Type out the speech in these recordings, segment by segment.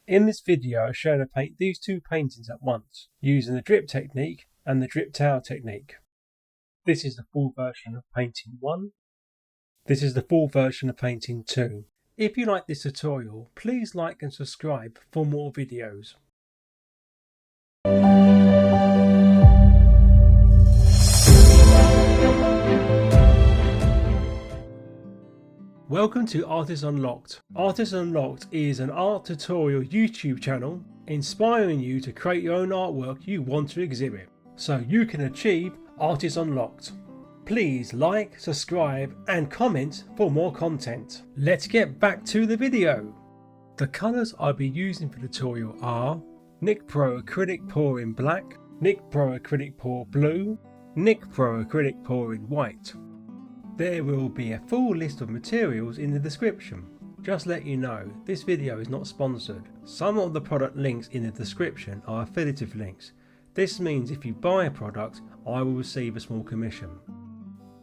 In this video I show how to paint these two paintings at once using the drip technique and the drip towel technique. This is the full version of painting 1. This is the full version of painting 2. If you like this tutorial, please like and subscribe for more videos. Welcome to Artist Unlocked. Artist Unlocked is an art tutorial YouTube channel inspiring you to create your own artwork you want to exhibit, so you can achieve Artist Unlocked. Please like, subscribe and comment for more content. Let's get back to the video. The colours I'll be using for the tutorial are Nic Pro Acrylic Pour in black, Nic Pro Acrylic Pour blue, Nic Pro Acrylic Pour in white. There will be a full list of materials in the description. Just let you know, this video is not sponsored. Some of the product links in the description are affiliative links. This means if you buy a product, I will receive a small commission.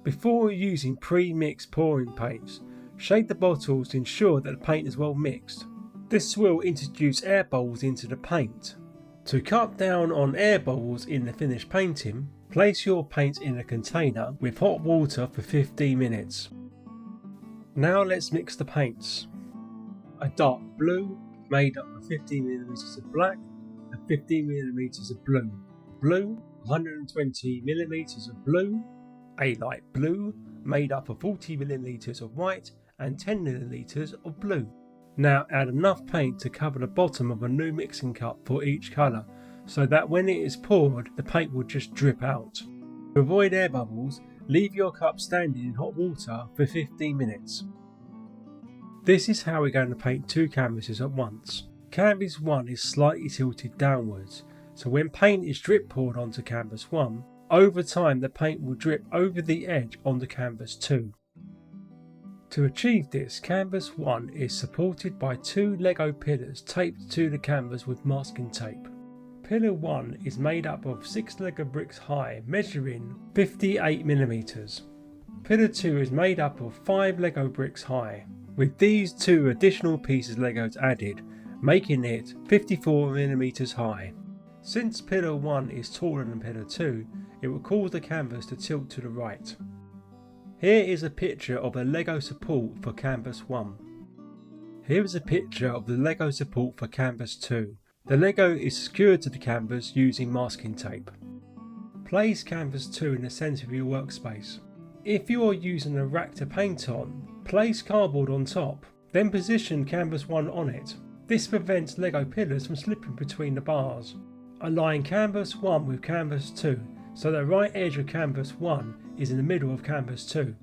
Before using pre-mixed pouring paints, shake the bottles to ensure that the paint is well mixed. This will introduce air bubbles into the paint. To cut down on air bubbles in the finished painting, place your paint in a container with hot water for 15 minutes. Now let's mix the paints. A dark blue made up of 15mm of black and 15mm of blue. Blue, 120mm of blue. A light blue made up of 40ml of white and 10ml of blue. Now add enough paint to cover the bottom of a new mixing cup for each colour, so that when it is poured, the paint will just drip out. To avoid air bubbles, leave your cup standing in hot water for 15 minutes. This is how we're going to paint two canvases at once. Canvas 1 is slightly tilted downwards, so when paint is drip poured onto canvas 1, over time the paint will drip over the edge onto canvas 2. To achieve this, canvas 1 is supported by two Lego pillars taped to the canvas with masking tape. Pillar 1 is made up of 6 Lego bricks high, measuring 58mm. Pillar 2 is made up of 5 Lego bricks high, with these two additional pieces of Legos added, making it 54mm high. Since Pillar 1 is taller than Pillar 2, it will cause the canvas to tilt to the right. Here is a picture of the Lego support for canvas 1. Here is a picture of the Lego support for canvas 2. The Lego is secured to the canvas using masking tape. Place canvas 2 in the centre of your workspace. If you are using a rack to paint on, place cardboard on top, then position canvas 1 on it. This prevents Lego pillars from slipping between the bars. Align canvas 1 with canvas 2 so the right edge of canvas 1 is in the middle of canvas 2.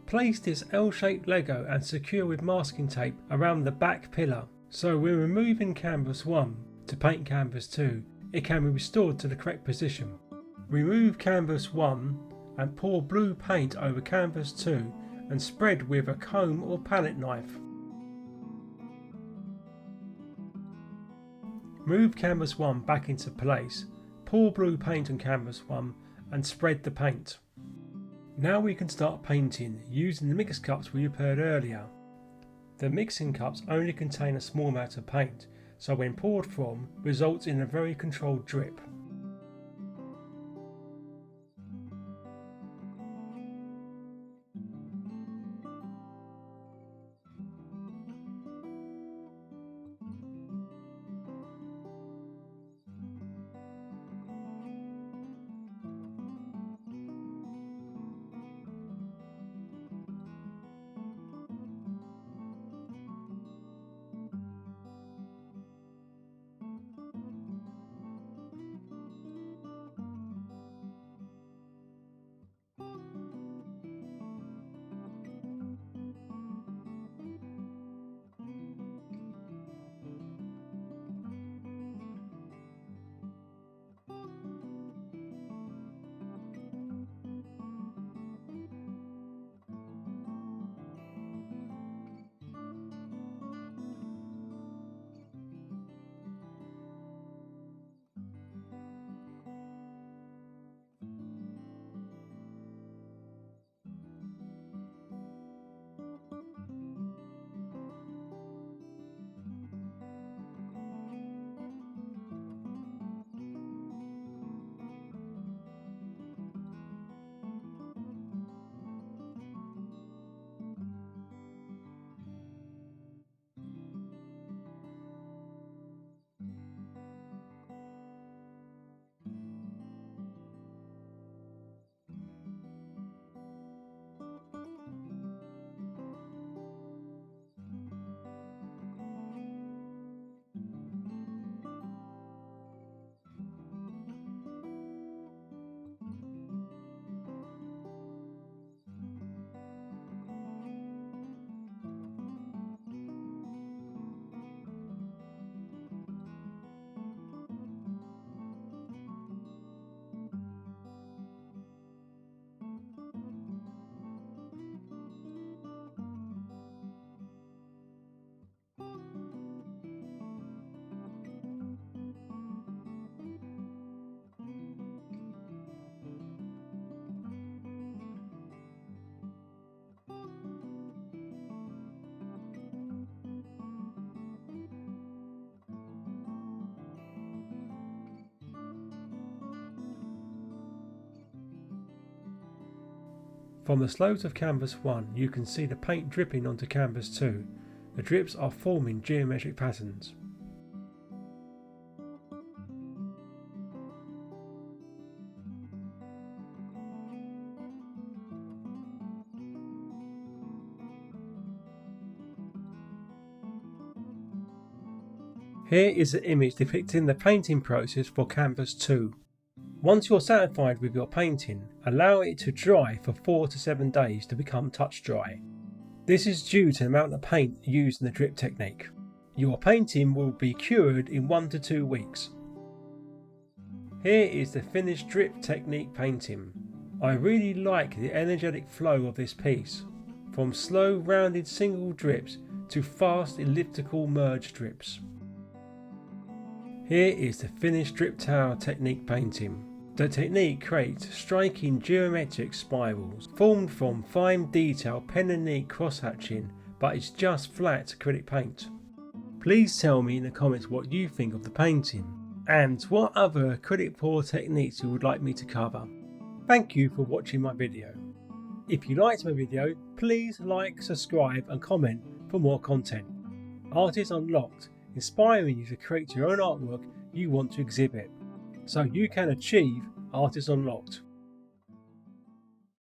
Place this L-shaped Lego and secure with masking tape around the back pillar, so when removing canvas 1 to paint canvas 2, it can be restored to the correct position. Remove canvas 1 and pour blue paint over canvas 2 and spread with a comb or palette knife. Move canvas 1 back into place, pour blue paint on canvas 1 and spread the paint. Now we can start painting using the mix cups we prepared earlier. The mixing cups only contain a small amount of paint, so when poured from, results in a very controlled drip. From the slopes of canvas 1 you can see the paint dripping onto canvas 2. The drips are forming geometric patterns. Here is an image depicting the painting process for canvas 2. Once you're satisfied with your painting, allow it to dry for 4 to 7 days to become touch dry. This is due to the amount of paint used in the drip technique. Your painting will be cured in 1 to 2 weeks. Here is the finished drip technique painting. I really like the energetic flow of this piece, from slow rounded single drips to fast elliptical merge drips. Here is the finished drip tower technique painting. The technique creates striking geometric spirals formed from fine detail pen and ink cross-hatching, but it's just flat acrylic paint. Please tell me in the comments what you think of the painting and what other acrylic pour techniques you would like me to cover. Thank you for watching my video. If you liked my video, please like, subscribe and comment for more content. Artists Unlocked, inspiring you to create your own artwork you want to exhibit, so you can achieve Artists Unlocked.